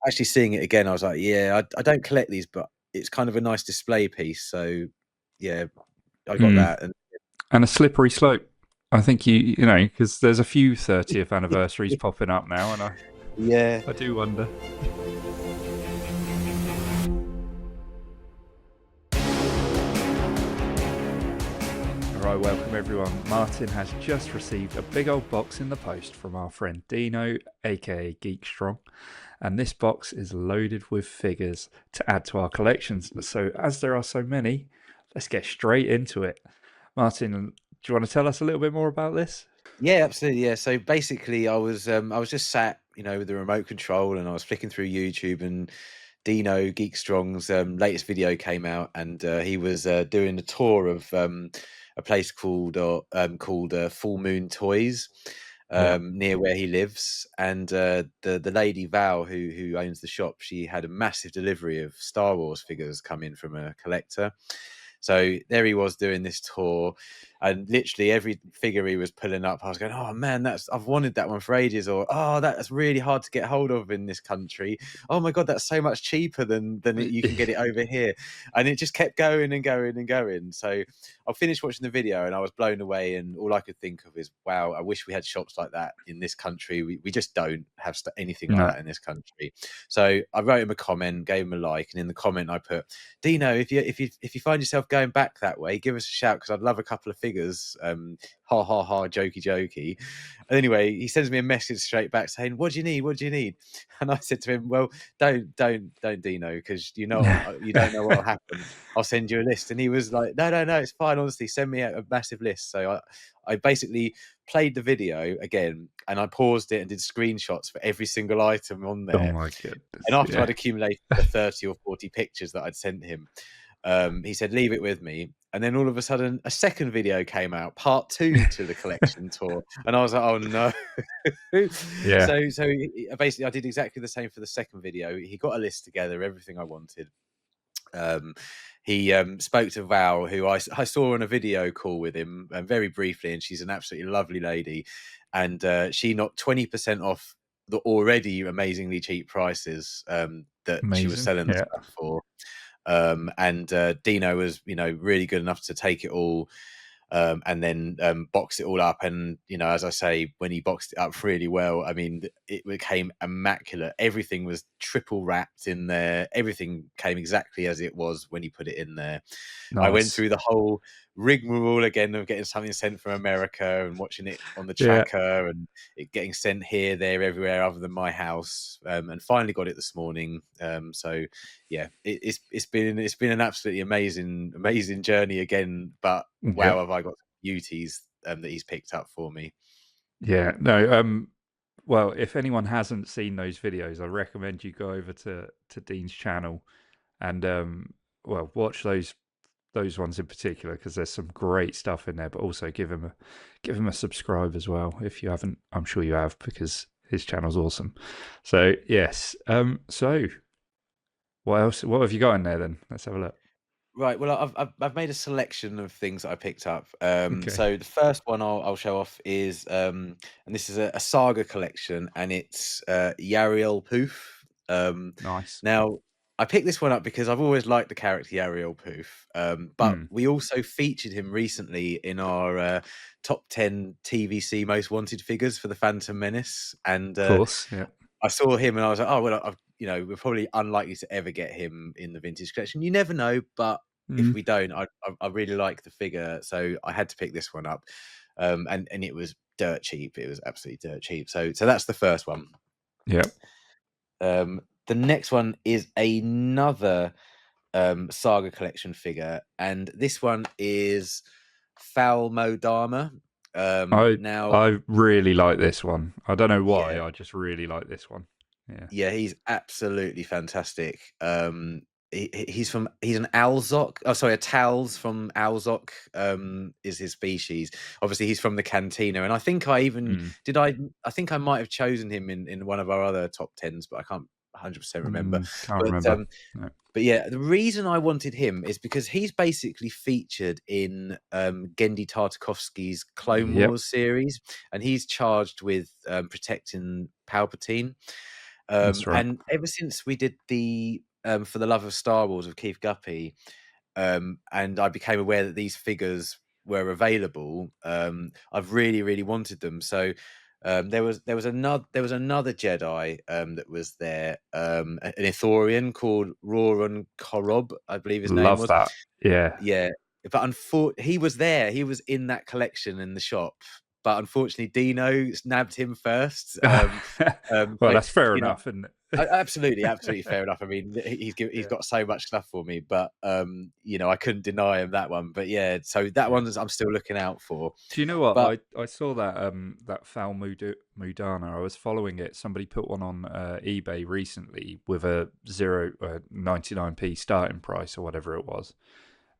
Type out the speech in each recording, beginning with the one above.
actually seeing it again, I was like, yeah, I don't collect these, but it's kind of a nice display piece. So yeah, I got that. And a slippery slope. I think you know, because there's a few 30th anniversaries popping up now, and Yeah. I do wonder. Alright, welcome everyone. Martyn has just received a big old box in the post from our friend Dino, aka Geek, and this box is loaded with figures to add to our collections. So, as there are so many, let's get straight into it. Martyn, do you want to tell us a little bit more about this? Yeah, absolutely. Yeah. So basically, I was just sat, with the remote control, and I was flicking through YouTube, and Dino Geek Strong's latest video came out, and he was doing a tour of a place called Full Moon Toys. Yeah. Near where he lives, and the lady Val who owns the shop, she had a massive delivery of Star Wars figures come in from a collector. So there he was doing this tour, and literally every figure he was pulling up, I was going, "Oh man, I've wanted that one for ages," or "Oh, that's really hard to get hold of in this country. Oh my god, that's so much cheaper than you can get it over here." And it just kept going and going and going. So I finished watching the video, and I was blown away. And all I could think of is, "Wow, I wish we had shops like that in this country. We just don't have anything like No. that in this country." So I wrote him a comment, gave him a like, and in the comment I put, "Dino, if you find yourself going back that way, give us a shout because I'd love a couple of figures." Ha ha ha, jokey jokey. And anyway, he sends me a message straight back saying, "What do you need? What do you need?" And I said to him, "Well, don't Dino, because you don't know what'll happen. I'll send you a list." And he was like, "No, no, no, it's fine. Honestly, send me a massive list." So I basically played the video again, and I paused it and did screenshots for every single item on Oh there. my goodness. And after Yeah. I'd accumulated the 30 or 40 pictures that I'd sent him, he said, "Leave it with me." And then all of a sudden, a second video came out, part 2 to the collection tour, and I was like, "Oh no!" Yeah. Basically, I did exactly the same for the second video. He got a list together, everything I wanted. Um, he spoke to Val, who I saw on a video call with him very briefly, and she's an absolutely lovely lady, and she knocked 20% off the already amazingly cheap prices that she was Amazing. selling the Yeah. stuff for. And Dino was, really good enough to take it all, and then box it all up. And as I say, when he boxed it up really well, I mean, it became immaculate. Everything was triple wrapped in there. Everything came exactly as it was when he put it in there. I went Nice. through the whole rigmarole again of getting something sent from America and watching it on the Yeah. tracker, and it getting sent here, there, everywhere other than my house, and finally got it this morning. So yeah, it's been an absolutely amazing journey again. But Yeah. wow, have I got beauties that he's picked up for me. Yeah. No. Well, if anyone hasn't seen those videos, I recommend you go over to Dean's channel and well, watch those ones in particular because there's some great stuff in there. But also give him a subscribe as well if you haven't. I'm sure you have because his channel's awesome. So yes. So what else? What have you got in there then? Let's have a look. Right. Well, I've made a selection of things that I picked up. Okay. So the first one I'll show off is, and this is a saga collection, and it's Yariel Poof. Nice. Now I picked this one up because I've always liked the character Yariel Poof, but Hmm. we also featured him recently in our top 10 TVC most wanted figures for the Phantom Menace, and Of course. Yeah. I saw him and I was like, "Oh well, we're probably unlikely to ever get him in the vintage collection. You never know, but if Mm. we don't, I really like the figure, so I had to pick this one up, and it was dirt cheap. It was absolutely dirt cheap. So that's the first one. Yeah. The next one is another Saga collection figure, and this one is Falmo Dharma. I Now, I really like this one. I don't know why. yeah, I just really like this one. Yeah. yeah, he's absolutely fantastic. He's an Alzok. Oh, sorry, a Tals from Alzok. Is his species. Obviously, he's from the Cantina, and I think I even Mm. did. I think I might have chosen him in one of our other top tens, but I can't 100% remember. Can't But remember. No. but yeah, the reason I wanted him is because he's basically featured in Gendy Tartakovsky's Clone Yep. Wars series, and he's charged with protecting Palpatine. That's right. And ever since we did the For the Love of Star Wars with Keith Guppy, and I became aware that these figures were available, I've really, really wanted them. So there was another Jedi that was there, an Ithorian called Roran Korob, I believe his name Love was. that. Yeah. Yeah, but he was there. He was in that collection in the shop, but unfortunately, Dino nabbed him first. Well, So that's fair you know, enough, isn't absolutely, absolutely it? fair enough. I mean, he's Yeah. got so much stuff for me, but I couldn't deny him that one. But yeah, so that Yeah. one I'm still looking out for. Do you know what? But I saw that that Foul Mudana. I was following it. Somebody put one on eBay recently with a 99p starting price or whatever it was,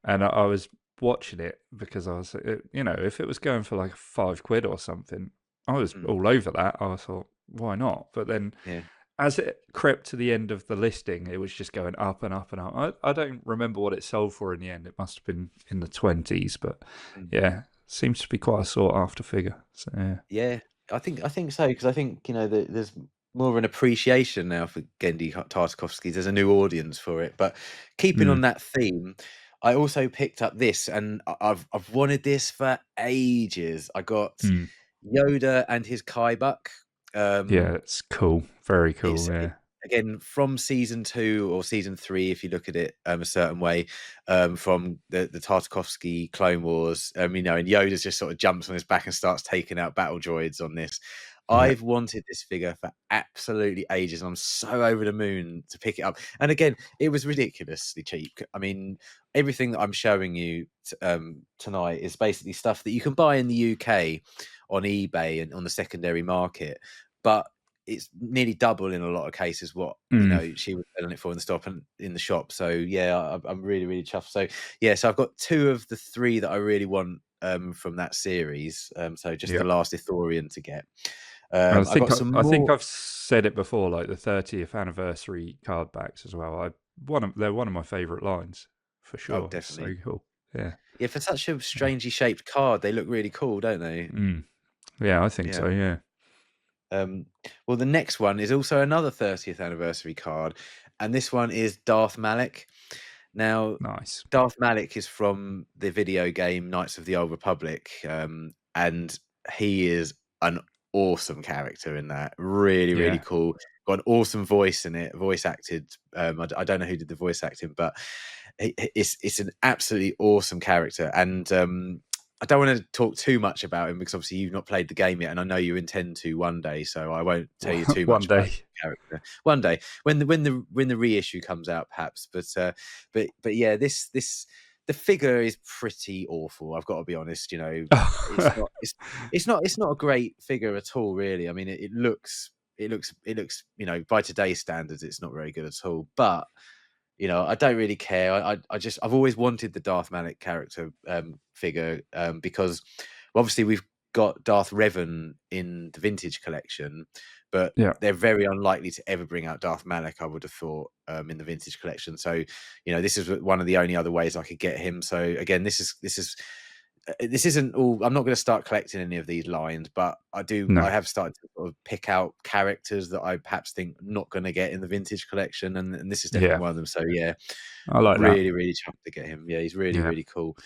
and I was watching it because I was, if it was going for like £5 or something, I was mm, all over that. I thought, why not? But then yeah, as it crept to the end of the listing, it was just going up and up and up. I don't remember what it sold for in the end. It must have been in the 20s, but mm, yeah, seems to be quite a sought after figure. So yeah. yeah, I think so, because I think there's more of an appreciation now for Gendy Tartakovsky. There's a new audience for it. But keeping Mm, on that theme, I also picked up this, and I've wanted this for ages. I got mm. Yoda and his Kaibuck. Yeah, Um, it's cool. Very it's cool. Yeah. again from season 2 or season 3, if you look at it a certain way, from the Tartakovsky Clone Wars. And Yoda's just sort of jumps on his back and starts taking out battle droids on this. Yeah. I've wanted this figure for absolutely ages, and I'm so over the moon to pick it up. And again, it was ridiculously cheap. I mean, everything that I'm showing you tonight is basically stuff that you can buy in the UK on eBay and on the secondary market, but it's nearly double in a lot of cases what Mm, she was selling it for in the shop. So yeah, I'm really, really chuffed. So yeah, so I've got 2 of the 3 that I really want from that series. So just yeah. the last Ithorian to get. I I think got some I think more. I've said it before, like the 30th anniversary card backs as well. They're one of my favourite lines for Oh, sure. It's so definitely. cool. Yeah. Yeah, for such a Yeah. strangely shaped card, they look really cool, don't they? Mm. Yeah, I think Yeah. so. Yeah. Um, well, the next one is also another 30th anniversary card, and this one is Darth Malak. Now, Nice. Darth Malak is from the video game Knights of the Old Republic, and he is an awesome character in that. Really, really Yeah. cool. Got an awesome voice in it, voice acted. I don't know who did the voice acting, but it's an absolutely awesome character. And I don't want to talk too much about him because obviously you've not played the game yet, and I know you intend to one day, so I won't tell you too One much about day. the character. One day, when the reissue comes out, perhaps. But yeah, the figure is pretty awful. I've got to be honest. It's not it's not a great figure at all, really. I mean, it looks by today's standards, it's not very good at all. But I don't really care. I've always wanted the Darth Malak character figure, because obviously we've got Darth Revan in the vintage collection, but Yeah. they're very unlikely to ever bring out Darth Malak, I would have thought, in the vintage collection. So, this is one of the only other ways I could get him. So again, this isn't all. I'm not going to start collecting any of these lines, but I No, have started to sort of pick out characters that I perhaps think I'm not going to get in the vintage collection, and this is definitely yeah, one of them. So yeah, I like that. really, really chuffed to get him. Yeah, he's really, Yeah. really cool.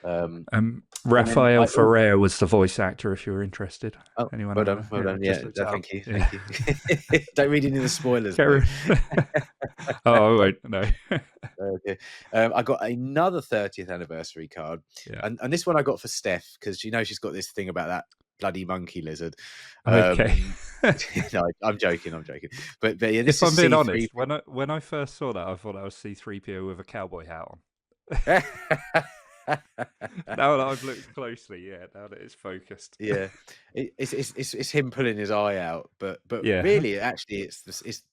Um, and then Raphael I also, Ferrer was the voice actor. If you're interested, oh, anyone well out done, there? well Yeah, done. just Yeah, looked no, it up. thank you, Yeah. thank you. Don't read any of the spoilers though. Carry. Oh, I won't. No. Okay. I got another 30th anniversary card, Yeah. and this one I got for Steph because she's got this thing about that bloody monkey lizard. Okay. No, I'm joking. I'm joking. But yeah, If this is I'm being C3. honest, when I first saw that, I thought that was C3PO with a cowboy hat on. Now that I've looked closely, yeah, now that it's focused. Yeah, it's him pulling his eye out, but Yeah. really, actually,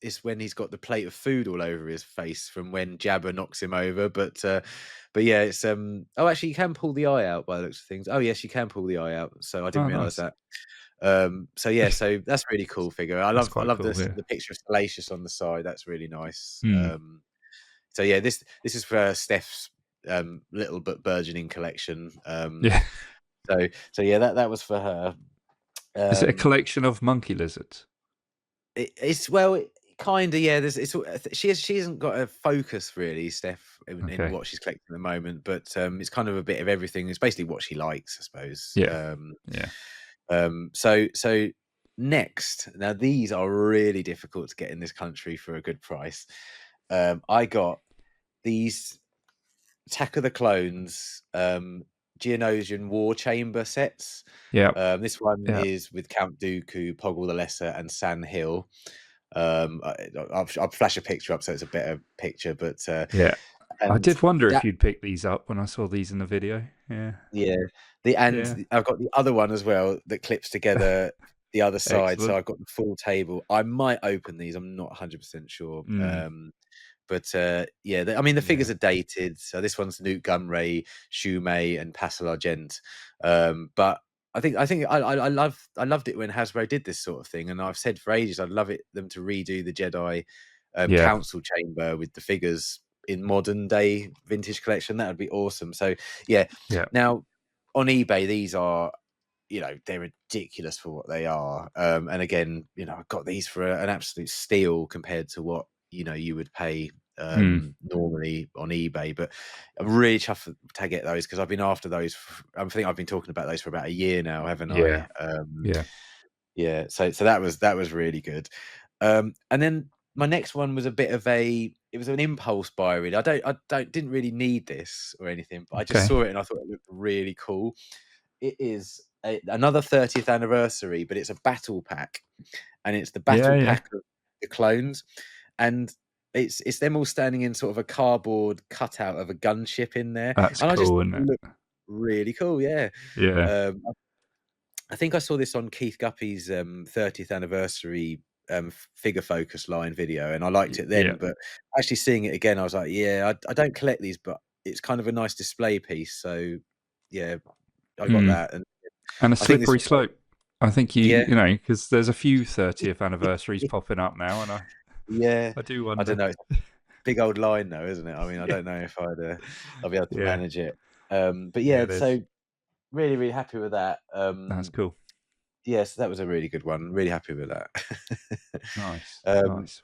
it's when he's got the plate of food all over his face from when Jabba knocks him over. But yeah, it's oh, actually, you can pull the eye out by the looks of things. Oh yes, you can pull the eye out. So I didn't Oh, realize nice. that. So yeah, so that's really cool figure. I That's love I quite love cool. Yeah. the picture of Salacious on the side. That's really nice. Hmm. So yeah, this is for Steph's little but burgeoning collection. Yeah. So yeah, that was for her. Is it a Um, collection of monkey lizards? it's well. Kind of, yeah. She hasn't got a focus really, Steph, in Okay. what she's collecting at the moment. But it's kind of a bit of everything. It's basically what she likes, I suppose. Yeah. Yeah. So next, now these are really difficult to get in this country for a good price. I got these Attack of the Clones Geonosian War Chamber sets. Yeah. This one Yeah. is with Count Dooku, Poggle the Lesser, and San Hill. I'll flash a picture up so it's a better picture, but Yeah. I and did wonder if that you'd pick these up when I saw these in the video. Yeah. yeah, Yeah. I've got the other one as well that clips together the other side, so Excellent. I've got the full table. I might open these. I'm not 100% sure. Mm. But yeah, I mean the Yeah. figures are dated. So this one's Newt Gunray, Shumei, and Pascal Argent. But I loved it when Hasbro did this sort of thing, and I've said for ages I'd love them to redo the Jedi Yeah. Council Chamber with the figures in modern day vintage collection. That would be awesome. So yeah, Yeah. now on eBay these are, they're ridiculous for what they are. And again, I got these for an absolute steal compared to what you would pay Mm. normally on eBay. But I'm really chuffed to get those because I've been after those. I think I've been talking about those for about a year now, haven't Yeah. I? Yeah. Yeah. So that was really good. And then my next one was it was an impulse buy. Really, didn't really need this or anything, but I just Okay. saw it and I thought it looked really cool. It is another 30th anniversary, but it's a battle pack, and it's the Yeah. battle Yeah. pack of the clones, and it's them all standing in sort of a cardboard cutout of a gunship in there, That's and I just cool, thought isn't it it? looked really cool. Yeah, Yeah. I think I saw this on Keith Guppy's 30th anniversary figure focus line video, and I liked it Yeah. then. But actually seeing it again, I was like, yeah, I don't collect these, but it's kind of a nice display piece. So yeah, I got Mm. that, and And a I think this slippery slope. I think yeah. because there's a few 30th anniversaries popping up now, and Yeah, I do I don't wonder. know. It's a big old line though, isn't it? I mean, I Yeah. don't know if I'll be able to Yeah. manage it. But Yeah. yeah, It is. so really, really happy with that. That's cool. Yes, that was a really good one. Really happy with that. Nice. um, Nice.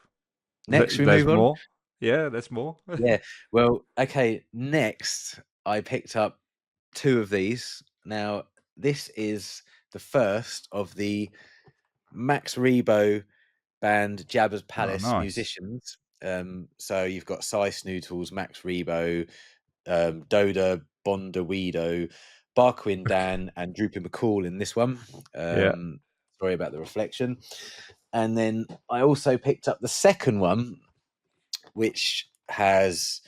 next, we There's move on. more. Yeah. There's more. Yeah. Well, okay. Next, I picked up two of these. Now, this is the first of the Max Rebo band Jabba's Oh, Palace nice. musicians. So you've got Cy Snootles, Max Rebo, Doda, Bondawedo, Barquin Okay. Dan, and Droopy McCall in this one. Yeah. Sorry about the reflection. And then I also picked up the second one, which has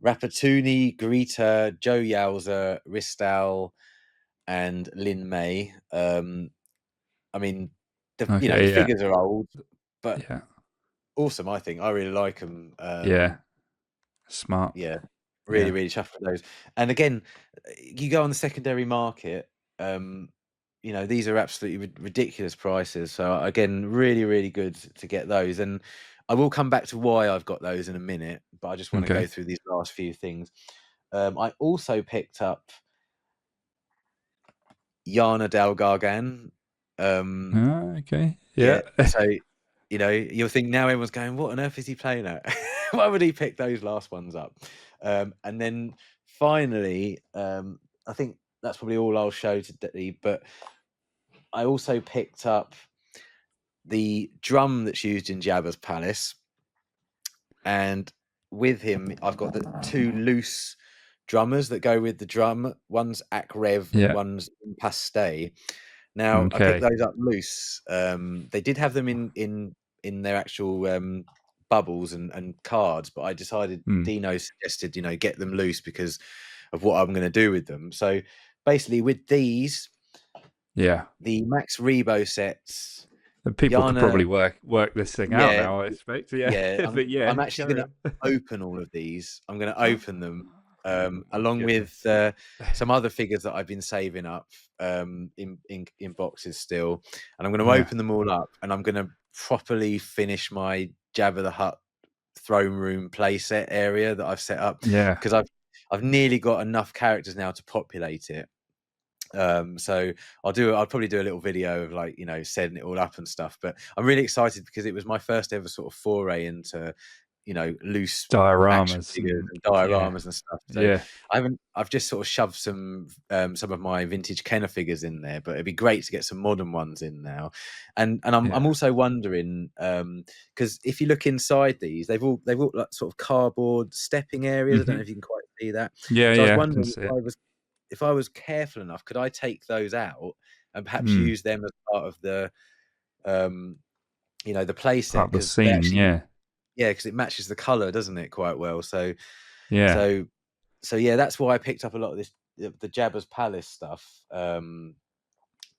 Rapatuni, Garita, Joe Yowza, Ristal, and Lin May. I mean, the Okay. Yeah. figures are old, but Yeah. awesome. I think I really like them. Yeah. Smart. Yeah, really, Yeah. really chuffed with those. And again, you go on the secondary market, these are absolutely ridiculous prices. So again, really, really good to get those. And I will come back to why I've got those in a minute, but I just want to go Okay. through these last few things. I also picked up Yana Del Gargan. Okay. Yeah. Yeah, so you'll think now everyone's going, what on earth is he playing at? Why would he pick those last ones up? And then finally, I think that's probably all I'll show today. But I also picked up the drum that's used in Jabba's palace, and with him, I've got the two loose drummers that go with the drum. One's Akrev and Yeah. one's Paste. Now I picked Okay. those up loose. They did have them in their actual bubbles and cards, but I decided Mm. Dino suggested get them loose because of what I'm going to do with them. So basically, with these, Yeah. the Max Rebo sets, And people could Yana, probably work this thing out yeah, now, I expect. Yeah. yeah, But I'm yeah, actually carry going to on. open all of these. I'm going to open them Oh along with goodness. some other figures that I've been saving up in boxes still, and I'm going to Yeah. open them all up, and I'm going to properly finish my Jabba the Hutt throne room playset area that I've set up Yeah. because I've nearly got enough characters now to populate it. So I'll probably do a little video of, like, setting it all up and stuff. But I'm really excited because it was my first ever sort of foray into, loose action Dioramas figures and and yeah, dioramas and stuff. So yeah, I've just sort of shoved some of my vintage Kenner figures in there, but it'd be great to get some modern ones in now. And I'm yeah. also wondering, because if you look inside these, they've all like sort of cardboard stepping areas. I don't know if you can quite see that. Yeah, So I was yeah, I can wondering see it. if I was careful enough, could I take those out and perhaps Mm, use them as part of um, the play part set? of the Because they scene, actually, yeah, yeah, because it matches the color, doesn't it, quite well? So, yeah. so, so yeah, that's why I picked up a lot of this, the Jabba's Palace stuff.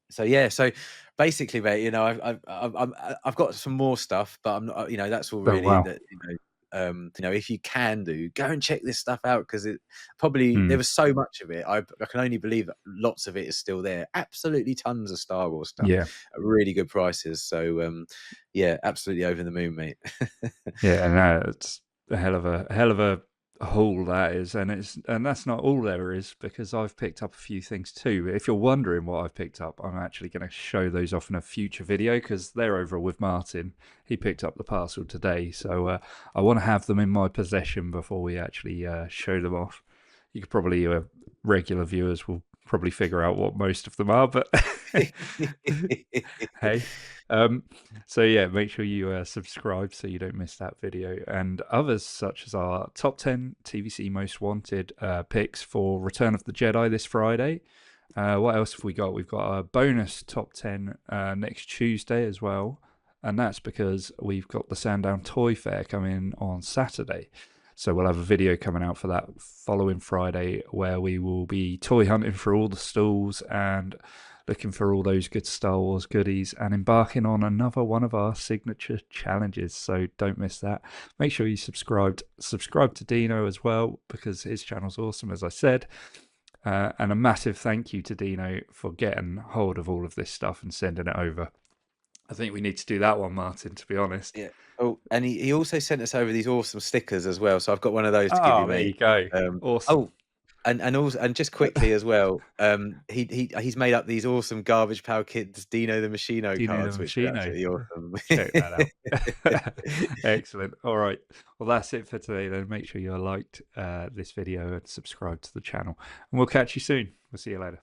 So yeah, so basically, mate, I've got some more stuff, but I'm not, that's all Oh really wow. that, if you can go and check this stuff out, because it probably, there Mm, was so much of it. I can only believe that lots of it is still there. Absolutely tons of Star Wars stuff yeah. at really good prices. So yeah, absolutely over the moon, mate. Yeah, no, it's a hell of a haul that is, and that's not all there is because I've picked up a few things too. If you're wondering what I've picked up, I'm actually going to show those off in a future video because they're over with Martyn. He picked up the parcel today, so I want to have them in my possession before we actually show them off. You could probably regular viewers will probably figure out what most of them are, but hey. Um, so yeah, make sure you subscribe so you don't miss that video and others such as our top 10 TVC most wanted picks for Return of the Jedi this Friday. What else have we got? We've got a bonus top 10 next Tuesday as well. And that's because we've got the Sandown Toy Fair coming on Saturday. So we'll have a video coming out for that following Friday where we will be toy hunting for all the stalls and looking for all those good Star Wars goodies and embarking on another one of our signature challenges. So don't miss that. Make sure you subscribe to Dino as well because his channel's awesome, as I said. And a massive thank you to Dino for getting hold of all of this stuff and sending it over. I think we need to do that one, Martyn, to be honest. Yeah. Oh, and he also sent us over these awesome stickers as well. So I've got one of those to give you, Oh, there mate. you go. Um, Awesome. oh, and just quickly as well, he's made up these awesome Garbage Pail Kids Dino the Machino Dino the cards, which are Machino. absolutely awesome. Check that out. Excellent. All right. Well, that's it for today then. Make sure you liked this video and subscribe to the channel. And we'll catch you soon. We'll see you later.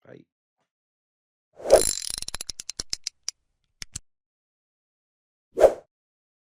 Right.